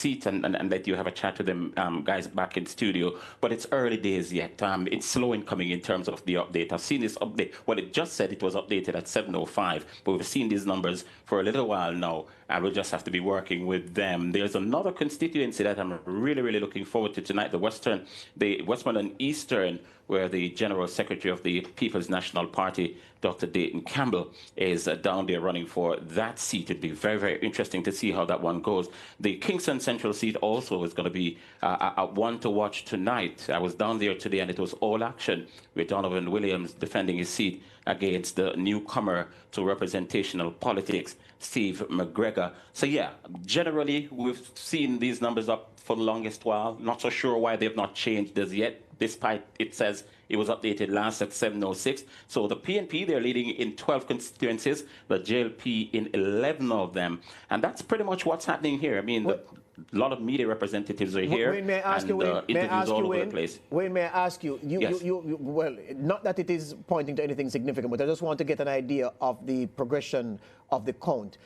seat and let you have a chat with them guys back in studio, but it's early days yet. It's slow in coming in terms of the update. I've seen this update. Well, it just said it was updated at 7:05, but we've seen these numbers for a little while now, and we'll just have to be working with them. There's another constituency that I'm really looking forward to tonight, the Westmoreland Eastern, where the General Secretary of the People's National Party, Dr. Dayton Campbell, is down there running for that seat. It'd be very interesting to see how that one goes. The Kingston Central seat also is going to be a one to watch tonight. I was down there today, and it was all action with Donovan Williams defending his seat against the newcomer to representational politics, Steve McGregor. So yeah, generally, we've seen these numbers up for the longest while. Not so sure why they've not changed as yet, despite it says it was updated last at 7:06. So the PNP, they're leading in 12 constituencies, the JLP in 11 of them. And that's pretty much what's happening here. I mean, a lot of media representatives are here, Wayne, may I ask and you, interviews all over the place. Wayne, may I ask you, Yes. well, not that it is pointing to anything significant, but I just want to get an idea of the progression of the count.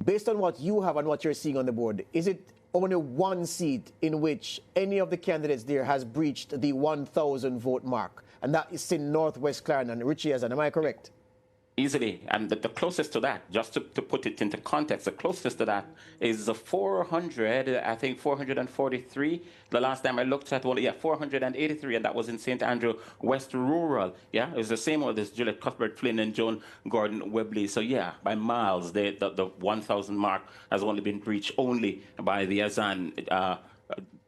Based on what you have and what you're seeing on the board, is it only one seat in which any of the candidates there has breached the 1,000 vote mark, and that is in Northwest Clarendon, Richie Hazard, am I correct? Easily, and the closest to that, just to put it into context, the closest to that is the 400, I think 443. The last time I looked at one, 483, and that was in St. Andrew West Rural. Yeah, it was the same one as Juliet Cuthbert Flynn and Joan Gordon Webley. So yeah, by miles, the 1,000 mark has only been breached only by the Azan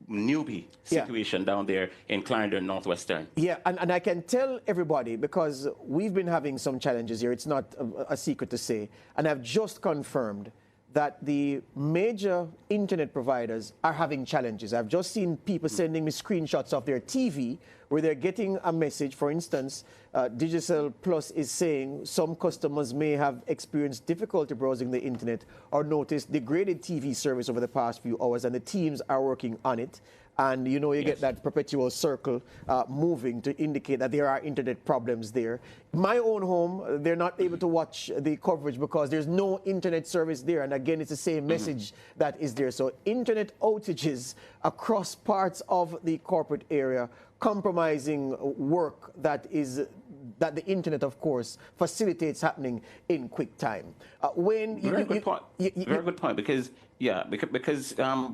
newbie situation down there in Clarendon, Northwestern. Yeah, and I can tell everybody, because we've been having some challenges here, it's not a secret to say, and I've just confirmed that the major internet providers are having challenges. I've just seen people sending me screenshots of their TV where they're getting a message. For instance, Digicel Plus is saying some customers may have experienced difficulty browsing the internet or noticed degraded TV service over the past few hours, and the teams are working on it. And you know, you get that perpetual circle moving to indicate that there are internet problems there. My own home, they're not able to watch the coverage because there's no internet service there. And again, it's the same message that is there. So internet outages across parts of the corporate area, compromising work that the internet, of course, facilitates happening in quick time. Very good point. Very good point, because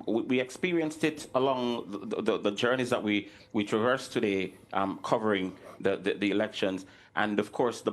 we experienced it along the journeys that we traversed today, covering the elections, and of course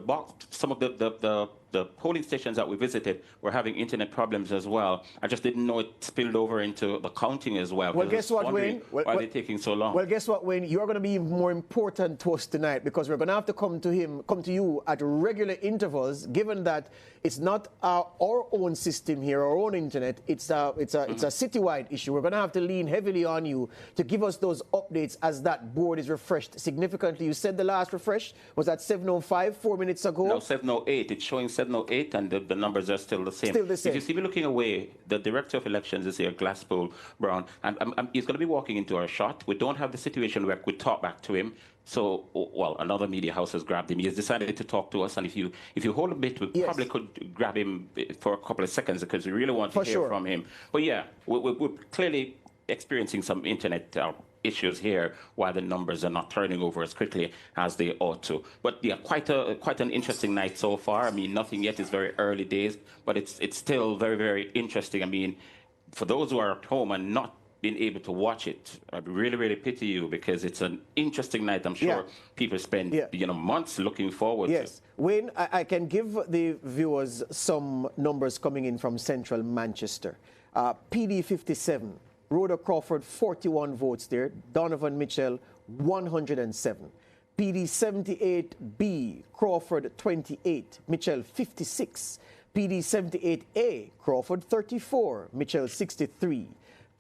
some of the polling stations that we visited were having internet problems as well. I just didn't know it spilled over into the counting as well. Well, guess what, Wayne? Why are they taking so long? Well, guess what, Wayne? You're going to be more important to us tonight, because we're going to have to come to you at regular intervals, given that it's not our own system here, our own internet. It's a citywide issue. We're going to have to lean heavily on you to give us those updates as that board is refreshed significantly. You said the last refresh was at 7:05, 4 minutes ago. No, 7:08. It's showing 7:08, and the numbers are still the same. Still the same. If you see me looking away, the director of elections is here, Glasspool Brown, and he's going to be walking into our shot. We don't have the situation where we talk back to him. So, well, another media house has grabbed him. He has decided to talk to us, and if you hold a bit, we probably could grab him for a couple of seconds, because we really want to hear from him. But yeah, we're clearly experiencing some internet issues here, while the numbers are not turning over as quickly as they ought to. But yeah, quite an interesting night so far. I mean, nothing yet, is very early days, but it's still very interesting. I mean, for those who are at home and not been able to watch it, I really pity you, because it's an interesting night. I'm sure people spend months looking forward to. Wayne, I can give the viewers some numbers coming in from central Manchester. PD 57, Rhoda Crawford 41 votes there, Donovan Mitchell 107. PD 78B, Crawford 28, Mitchell 56. PD 78A, Crawford 34, Mitchell 63.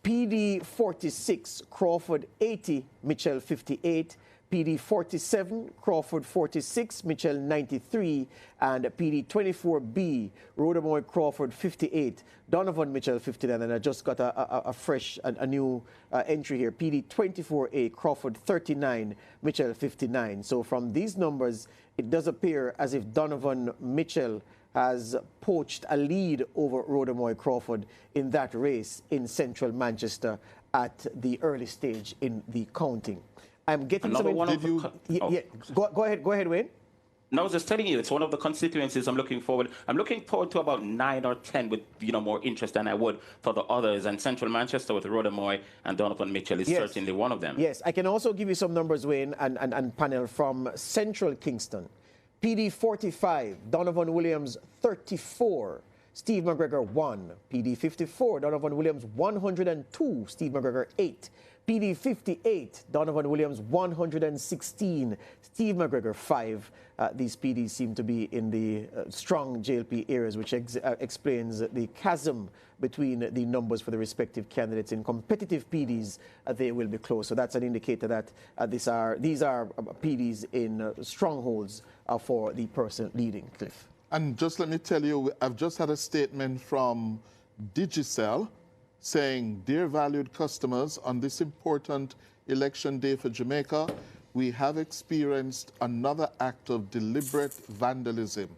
PD 46, Crawford 80, Mitchell 58. PD 47, Crawford 46, Mitchell 93, and PD 24B, Rhoda Crawford 58, Donovan Mitchell 59, and I just got a new entry here, PD 24A, Crawford 39, Mitchell 59. So from these numbers, it does appear as if Donovan Mitchell has poached a lead over Rodemoy Crawford in that race in central Manchester at the early stage in the counting. I'm getting Another some... one of the... Yeah. Go ahead, Wayne. No, I was just telling you, it's one of the constituencies I'm looking forward. I'm looking forward to about 9 or 10 with more interest than I would for the others. And Central Manchester with Rodemoy and Donovan Mitchell is certainly one of them. Yes, I can also give you some numbers, Wayne and panel, from Central Kingston. PD 45, Donovan Williams 34, Steve McGregor 1. PD 54, Donovan Williams 102, Steve McGregor 8. PD 58, Donovan Williams 116, Steve McGregor 5. These PDs seem to be in the strong JLP areas, which explains the chasm between the numbers for the respective candidates. In competitive PDs, they will be close. So that's an indicator that these are PDs in strongholds for the person leading. Cliff. And just let me tell you, I've just had a statement from Digicel saying, dear valued customers, on this important election day for Jamaica, we have experienced another act of deliberate vandalism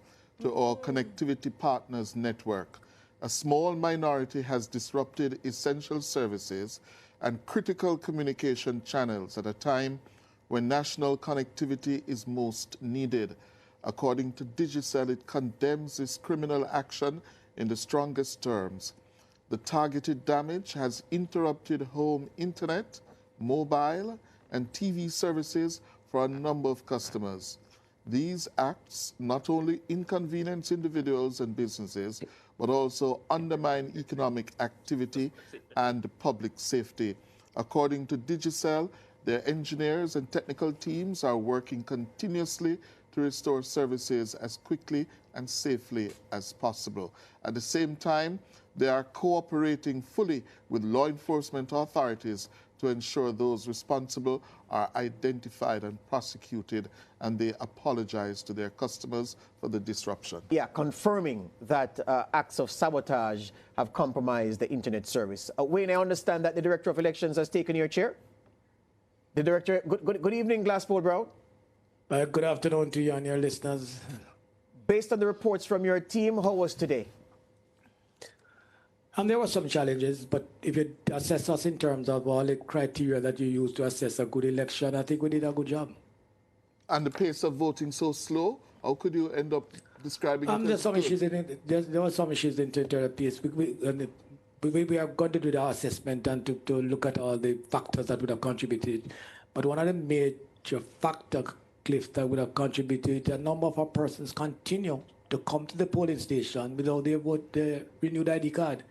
to our connectivity partners network. A small minority has disrupted essential services and critical communication channels at a time when national connectivity is most needed. According to Digicel, it condemns this criminal action in the strongest terms. The targeted damage has interrupted home internet, mobile, and TV services for a number of customers. These acts not only inconvenience individuals and businesses, but also undermine economic activity and public safety. According to Digicel, their engineers and technical teams are working continuously to restore services as quickly and safely as possible. At the same time, they are cooperating fully with law enforcement authorities to ensure those responsible are identified and prosecuted, and they apologize to their customers for the disruption. Yeah, confirming that acts of sabotage have compromised the internet service. Wayne, I understand that the Director of Elections has taken your chair. The Director, good evening, Glasspool Brown. Good afternoon to you and your listeners. Based on the reports from your team, how was today? There were some challenges, but if you assess us in terms of all the criteria that you use to assess a good election, I think we did a good job. And the pace of voting so slow, how could you end up describing it? There's some issues in it. There were some issues in the pace. We are going to do the assessment and to look at all the factors that would have contributed. But one of the major factors, Cliff, that would have contributed, a number of our persons continue to come to the polling station without their renewed ID card.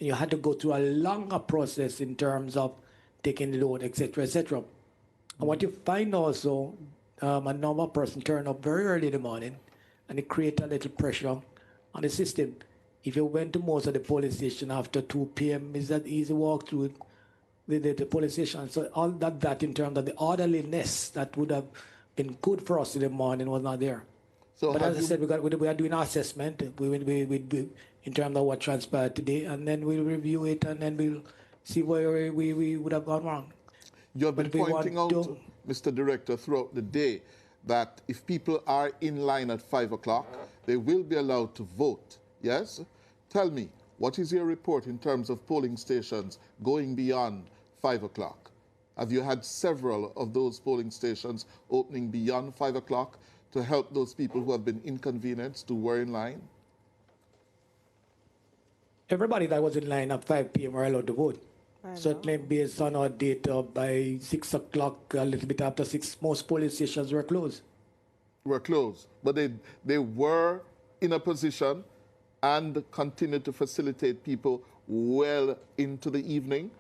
And you had to go through a longer process in terms of taking the loan, etc., etc. And what you find also, a number of persons turn up very early in the morning, and it creates a little pressure on the system. If you went to most of the polling station after 2 p.m., it's that easy walk through the polling station. So all that in terms of the orderliness that would have been good for us in the morning was not there. So but as I said, we are doing our assessment. We in terms of what transpired today, and then we'll review it, and then we'll see where we would have gone wrong. You have been pointing out, Mr. Director, throughout the day that if people are in line at 5 o'clock, they will be allowed to vote, yes? Tell me, what is your report in terms of polling stations going beyond 5 o'clock? Have you had several of those polling stations opening beyond 5 o'clock to help those people who have been inconvenienced who were in line? Everybody that was in line at 5 p.m. were allowed to vote. Certainly based on our data, by 6 o'clock, a little bit after 6, most polling stations were closed. Were closed, but they were in a position and continued to facilitate people well into the evening,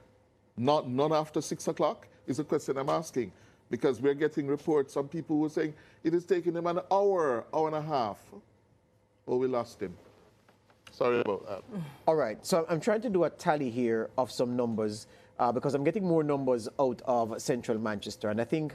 not after 6 o'clock, is a question I'm asking. Because we're getting reports, some people were saying it is taking them an hour and a half. Oh, we lost him. Sorry about that. All right, so I'm trying to do a tally here of some numbers because I'm getting more numbers out of central Manchester. And I think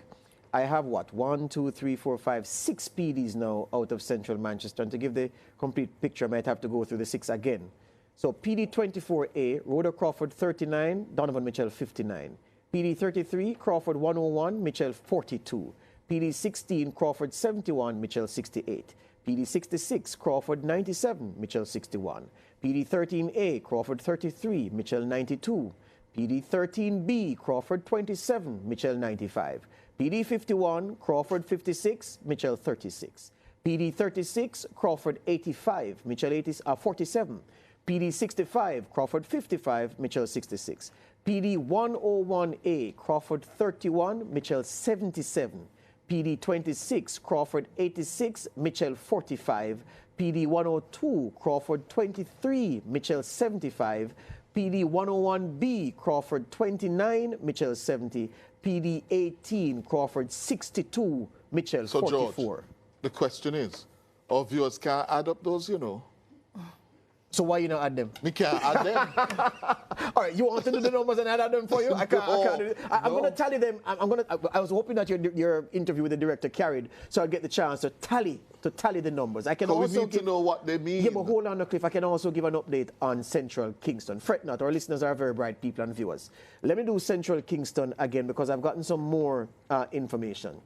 I have what, 1, 2, 3, 4, 5, 6 PDs now out of central Manchester. And to give the complete picture, I might have to go through the 6 again. So PD 24A, Rhoda Crawford 39, Donovan Mitchell 59. PD 33, Crawford 101, Mitchell 42. PD 16, Crawford 71, Mitchell 68. PD 66, Crawford 97, Mitchell 61. PD 13A, Crawford 33, Mitchell 92. PD 13B, Crawford 27, Mitchell 95. PD 51, Crawford 56, Mitchell 36. PD 36, Crawford 85, Mitchell 47. PD 65, Crawford 55, Mitchell 66. PD 101A, Crawford 31, Mitchell 77. PD 26, Crawford 86, Mitchell 45. PD 102, Crawford 23, Mitchell 75. PD 101B, Crawford 29, Mitchell 70. PD 18, Crawford 62, Mitchell 44. George, the question is, our viewers can't add up those, you know. So why you not add them? We can't add them. All right, you want to do the numbers and I add them for you? I can't do it. I'm going to tally them. I was hoping that your interview with the director carried, so I'd get the chance to tally the numbers. I can also we need to know what they mean. Yeah, but hold on, Cliff. I can also give an update on Central Kingston. Fret not, our listeners are very bright people and viewers. Let me do Central Kingston again because I've gotten some more information.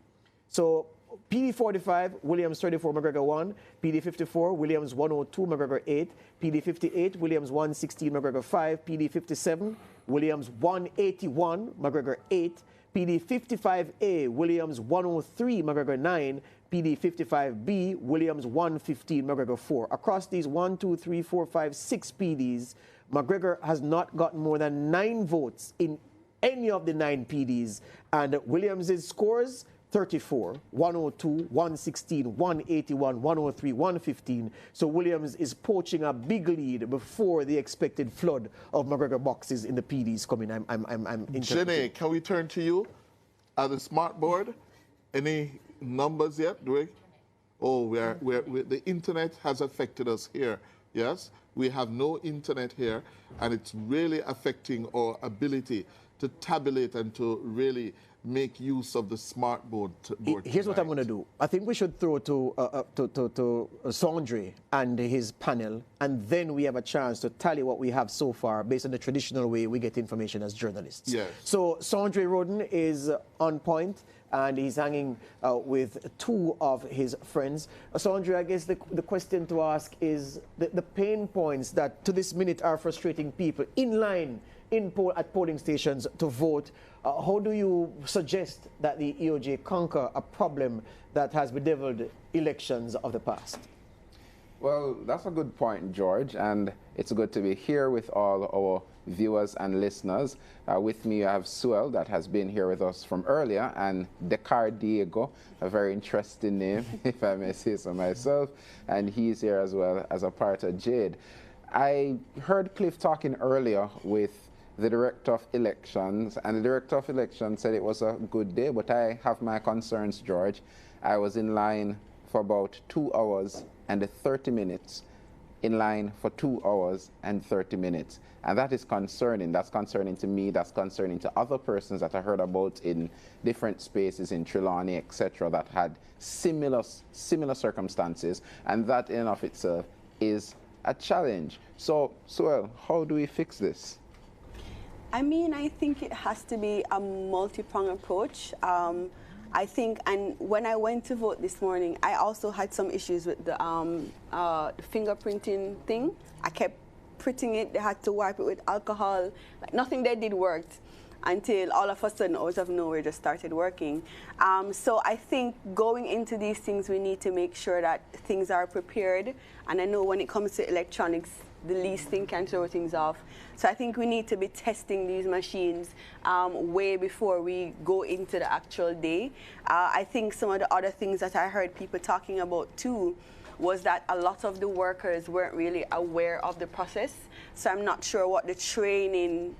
So PD 45, Williams 34, McGregor 1. PD 54, Williams 102, McGregor 8. PD 58, Williams 116, McGregor 5. PD 57, Williams 181, McGregor 8. PD 55A, Williams 103, McGregor 9. PD 55B, Williams 115, McGregor 4. Across these 1, 2, 3, 4, 5, 6 PDs, McGregor has not gotten more than 9 votes in any of the 9 PDs. And Williams' scores 34, 102, 116, 181, 103, 115. So Williams is poaching a big lead before the expected flood of McGregor boxes in the PDs coming. I'm Jenny, can we turn to you at the smart board? Any numbers yet? Oh, the internet has affected us here. Yes, we have no internet here, and it's really affecting our ability to tabulate and to really make use of the smart board. Here's what I'm going to do. I think we should throw to Sondre and his panel, and then we have a chance to tally what we have so far based on the traditional way we get information as journalists. Yes. So Sondre Roden is on point, and he's hanging with 2 of his friends. Sondre, I guess the question to ask is the pain points that to this minute are frustrating people in line at polling stations to vote. How do you suggest that the EOJ conquer a problem that has bedeviled elections of the past? Well, that's a good point, George, and it's good to be here with all our viewers and listeners. With me, I have Suel, that has been here with us from earlier, and Descartes Diego, a very interesting name, if I may say so myself, and he's here as well as a part of Jade. I heard Cliff talking earlier with the Director of Elections, and the Director of Elections said it was a good day, but I have my concerns, George. I was in line for about 2 hours and 30 minutes, in line for 2 hours and 30 minutes. And that is concerning. That's concerning to me. That's concerning to other persons that I heard about in different spaces in Trelawney, etc., that had similar circumstances. And that in and of itself is a challenge. So, how do we fix this? I mean, I think it has to be a multi-pronged approach. I think, and when I went to vote this morning, I also had some issues with the fingerprinting thing. I kept printing it. They had to wipe it with alcohol. Like, nothing they did worked until all of a sudden, out of nowhere, it just started working. So I think going into these things, we need to make sure that things are prepared. And I know when it comes to electronics, the least thing can throw things off. So I think we need to be testing these machines way before we go into the actual day. I think some of the other things that I heard people talking about too was that a lot of the workers weren't really aware of the process. So I'm not sure what the training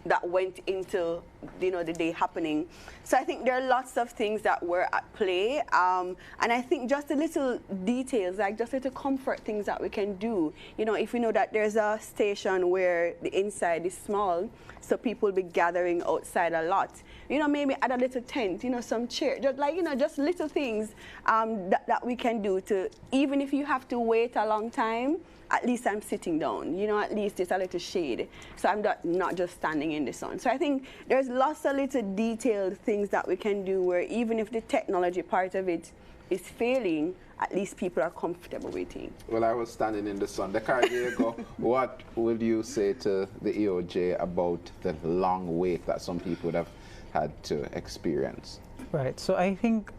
that went into, you know, the day happening. So I think there are lots of things that were at play. And I think just the little details, like just little comfort things that we can do. You know, if we know that there's a station where the inside is small, so people will be gathering outside a lot. You know, maybe add a little tent, you know, some chair, just like, you know, just little things that we can do to, even if you have to wait a long time, at least I'm sitting down, you know, at least it's a little shade. So I'm not just standing in the sun. So I think there's lots of little detailed things that we can do where even if the technology part of it is failing, at least people are comfortable waiting. Well, I was standing in the sun. Diego, what would you say to the EOJ about the long wait that some people would have had to experience? Right. So I think,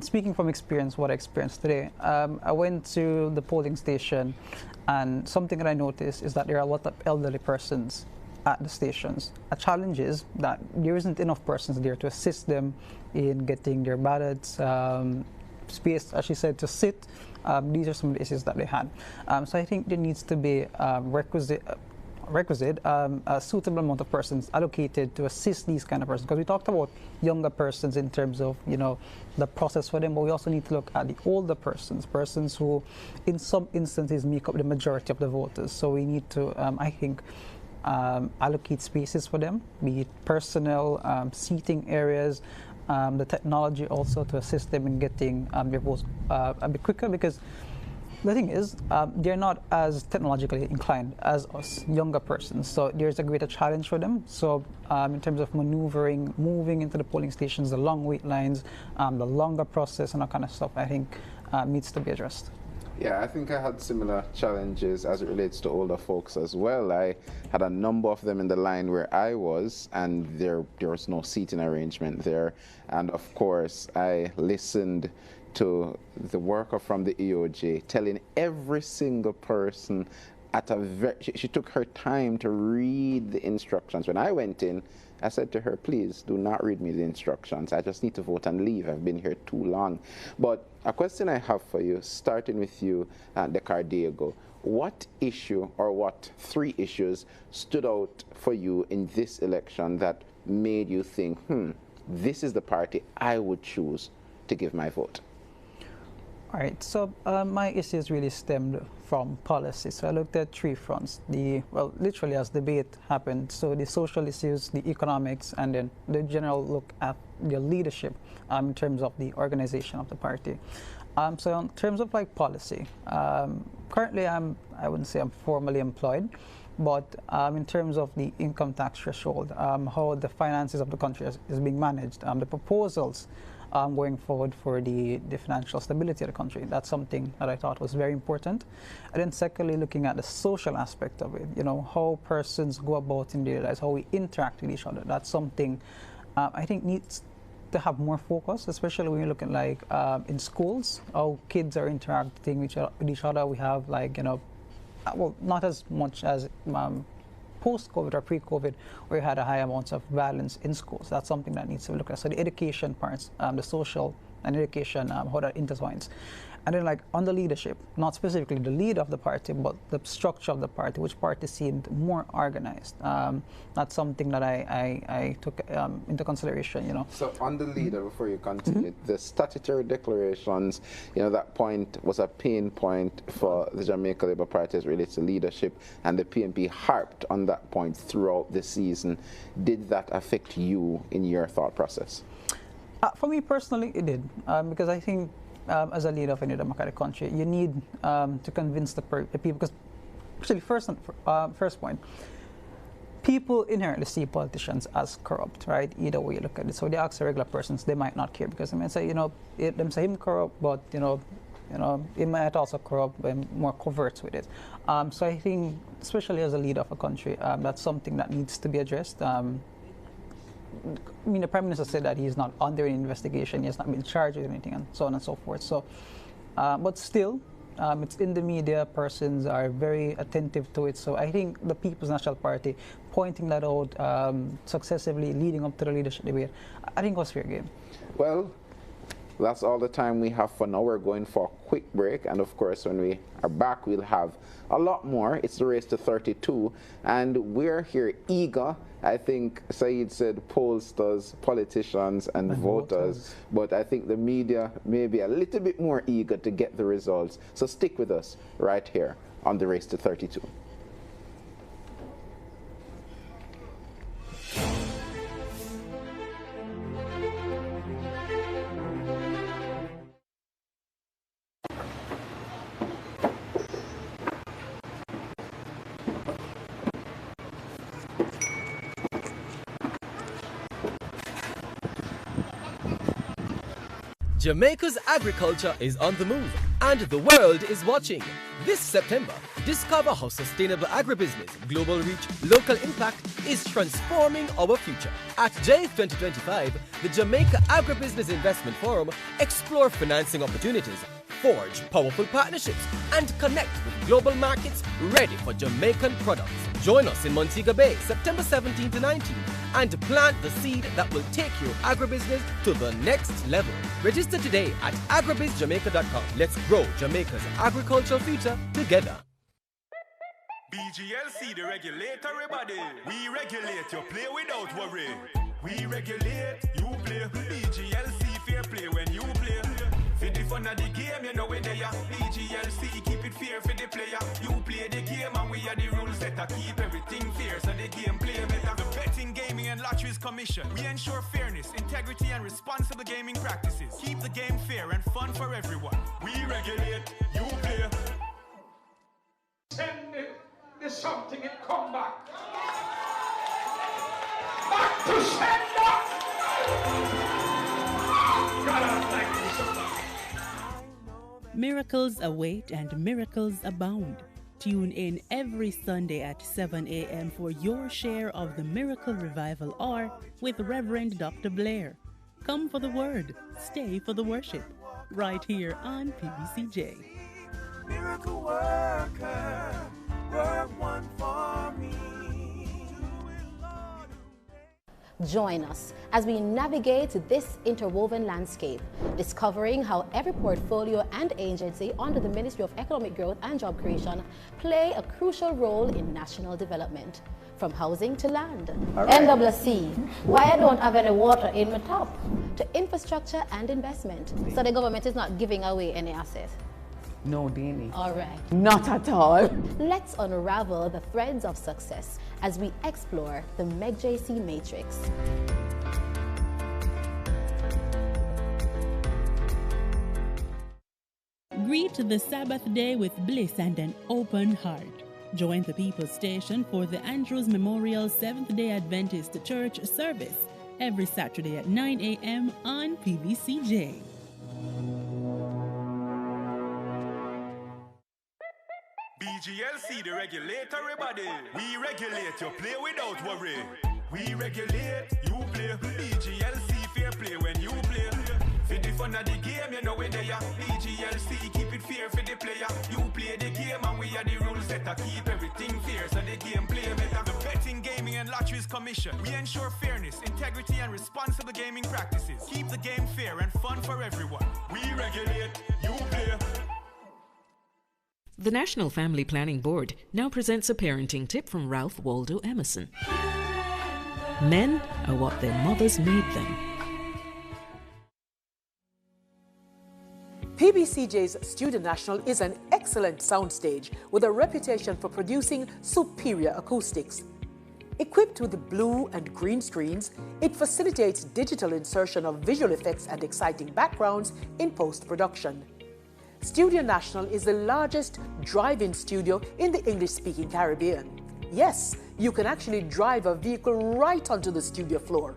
speaking from experience, what I experienced today, I went to the polling station, and something that I noticed is that there are a lot of elderly persons at the stations. A challenge is that there isn't enough persons there to assist them in getting their ballots, space, as she said, to sit. These are some of the issues that they had. So I think there needs to be a suitable amount of persons allocated to assist these kind of persons, because we talked about younger persons in terms of, you know, the process for them, but we also need to look at the older persons who in some instances make up the majority of the voters. So we need to, I think, allocate spaces for them, be it personnel, seating areas, the technology also to assist them in getting their votes a bit quicker, because the thing is, they're not as technologically inclined as us younger persons, so there's a greater challenge for them. So in terms of maneuvering, moving into the polling stations, the long wait lines, the longer process and that kind of stuff, I think needs to be addressed. Yeah, I think I had similar challenges as it relates to older folks as well. I had a number of them in the line where I was, and there was no seating arrangement there. And of course, I listened to the worker from the EOJ telling every single person at she took her time to read the instructions. When I went in, I said to her, please do not read me the instructions. I just need to vote and leave. I've been here too long. But a question I have for you, starting with you, Diego, what issue or what 3 issues stood out for you in this election that made you think, this is the party I would choose to give my vote? All right, so my issues really stemmed from policy. So I looked at 3 fronts. Well, literally as debate happened, so the social issues, the economics, and then the general look at the leadership in terms of the organization of the party. So in terms of like policy, currently I wouldn't say I'm formally employed, but in terms of the income tax threshold, how the finances of the country is being managed, the proposals going forward for the financial stability of the country. That's something that I thought was very important. And then secondly, looking at the social aspect of it, you know, how persons go about in their lives, how we interact with each other. That's something I think needs to have more focus, especially when you're looking like in schools, how kids are interacting with each other. We have like, you know, well, not as much as post-COVID or pre-COVID, where we had a high amount of violence in schools. That's something that needs to be looked at. So the education parts, the social and education, how that intertwines. And then like on the leadership, not specifically the leader of the party, but the structure of the party, which party seemed more organized. That's something that I took into consideration, you know. So on the leader, before you continue, the statutory declarations, you know, that point was a pain point for the Jamaica Labour Party as relates to leadership, and the PNP harped on that point throughout the season. Did that affect you in your thought process? For me personally, it did, because I think as a leader of any democratic country, you need to convince the people, because actually first point, people inherently see politicians as corrupt, right? Either way you look at it. So they ask the regular persons, they might not care, because they might say, you know, them say him corrupt, but you know, it might also corrupt, but more covert with it. So I think, especially as a leader of a country, that's something that needs to be addressed. I mean, the Prime Minister said that he's not under any investigation, he has not been charged with anything, and so on and so forth. So, but still, it's in the media, persons are very attentive to it. So I think the People's National Party pointing that out successively leading up to the leadership debate, I think was fair game. Well, that's all the time we have for now. We're going for a quick break, and of course when we are back we'll have a lot more. It's the race to 32, and we're here eager. I think Saeed said pollsters, politicians and voters, but I think the media may be a little bit more eager to get the results. So stick with us right here on the race to 32. Jamaica's agriculture is on the move, And the world is watching. This September, discover how sustainable agribusiness, global reach, local impact is transforming our future. At JAIF 2025, the Jamaica Agribusiness Investment Forum, explore financing opportunities, forge powerful partnerships, and connect with global markets ready for Jamaican products. Join us in Montego Bay, September 17 to 19, and plant the seed that will take your agribusiness to the next level. Register today at agribizjamaica.com. Let's grow Jamaica's agricultural future together. BGLC, the regulatory body. We regulate, you play without worry. We regulate, you play. BGLC, fair play when you play. For the fun of the game, you know where they are. BGLC, keep it fair for the player. You play the game and we are the rules setter. Keep everything fair so the game play better. The Betting, Gaming and Lotteries Commission. We ensure fairness, integrity and responsible gaming practices. Keep the game fair and fun for everyone. We regulate, you play. Send the something and come back. Back to sender! God, I thank you so much. Miracles await and miracles abound. Tune in every Sunday at 7 a.m. for your share of the Miracle Revival Hour with Reverend Dr. Blair. Come for the word, stay for the worship. Right here on PBCJ. Miracle worker, work one for me. Join us as we navigate this interwoven landscape, discovering how every portfolio and agency under the Ministry of Economic Growth and Job Creation play a crucial role in national development, from housing to land. Right. NWC, why I don't have any water in my tap, to infrastructure and investment. So the government is not giving away any assets. No, Dini. All right. Not at all. Let's unravel the threads of success as we explore the MEGJC matrix. Greet the Sabbath day with bliss and an open heart. Join the People's Station for the Andrews Memorial Seventh-day Adventist Church service every Saturday at 9 a.m. on PBCJ. BGLC, the regulatory body. We regulate, you play without worry. We regulate, you play. BGLC, fair play when you play. For the fun of the game, you know where they are. BGLC, keep it fair for the player. You play the game and we are the rules setter. Keep everything fair so the game play better. The Betting, Gaming and Lotteries Commission. We ensure fairness, integrity and responsible gaming practices. Keep the game fair and fun for everyone. We regulate, you play. The National Family Planning Board now presents a parenting tip from Ralph Waldo Emerson. Men are what their mothers made them. PBCJ's Studio National is an excellent soundstage with a reputation for producing superior acoustics. Equipped with blue and green screens, it facilitates digital insertion of visual effects and exciting backgrounds in post-production. Studio National is the largest drive-in studio in the English-speaking Caribbean. Yes, you can actually drive a vehicle right onto the studio floor.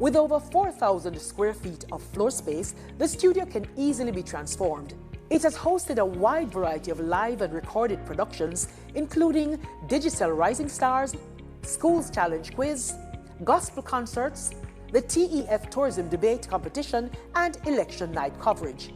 With over 4,000 square feet of floor space, the studio can easily be transformed. It has hosted a wide variety of live and recorded productions, including Digicel Rising Stars, Schools Challenge Quiz, gospel concerts, the TEF Tourism Debate Competition, and election night coverage.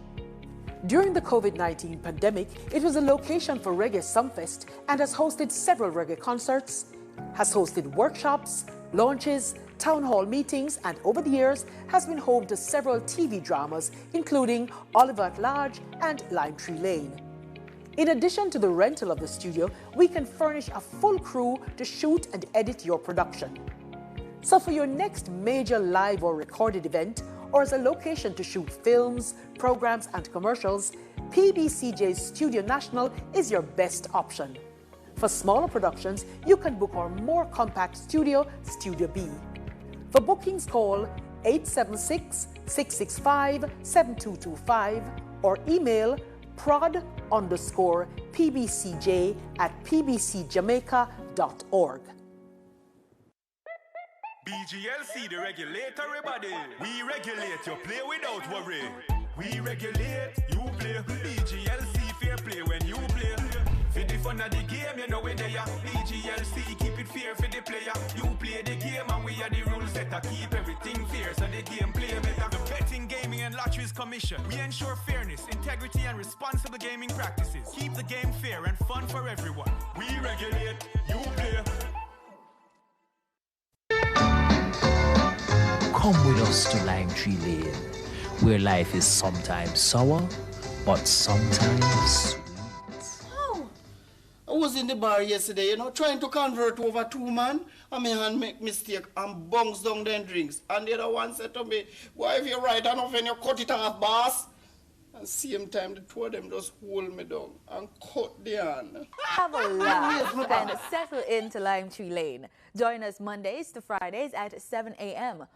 During the COVID-19 pandemic, it was a location for Reggae Sumfest and has hosted several reggae concerts, has hosted workshops, launches, town hall meetings, and over the years has been home to several TV dramas, including Oliver at Large and Lime Tree Lane. In addition to the rental of the studio, we can furnish a full crew to shoot and edit your production. So for your next major live or recorded event, or as a location to shoot films, programs, and commercials, PBCJ's Studio National is your best option. For smaller productions, you can book our more compact studio, Studio B. For bookings, call 876-665-7225 or email prod_pbcj@pbcjamaica.org. BGLC, the regulatory body. We regulate, you play without worry. We regulate, you play. BGLC fair play when you play. For the fun of the game, you know where they are. BGLC keep it fair for the player. You play the game and we are the rules setter. Keep everything fair so the game play better. The Betting, Gaming and Lotteries Commission. We ensure fairness, integrity and responsible gaming practices. Keep the game fair and fun for everyone. We regulate, you play. Come with us to Lime Tree Lane, where life is sometimes sour, but sometimes sweet. Oh, I was in the bar yesterday, you know, trying to convert over 2 man, and my hand make mistake and bungs down them drinks. And the other one said to me, why if you right enough and you cut it off, boss? And same time, the two of them just hold me down and cut the hand. Have a laugh and settle into Lime Tree Lane. Join us Mondays to Fridays at 7 a.m.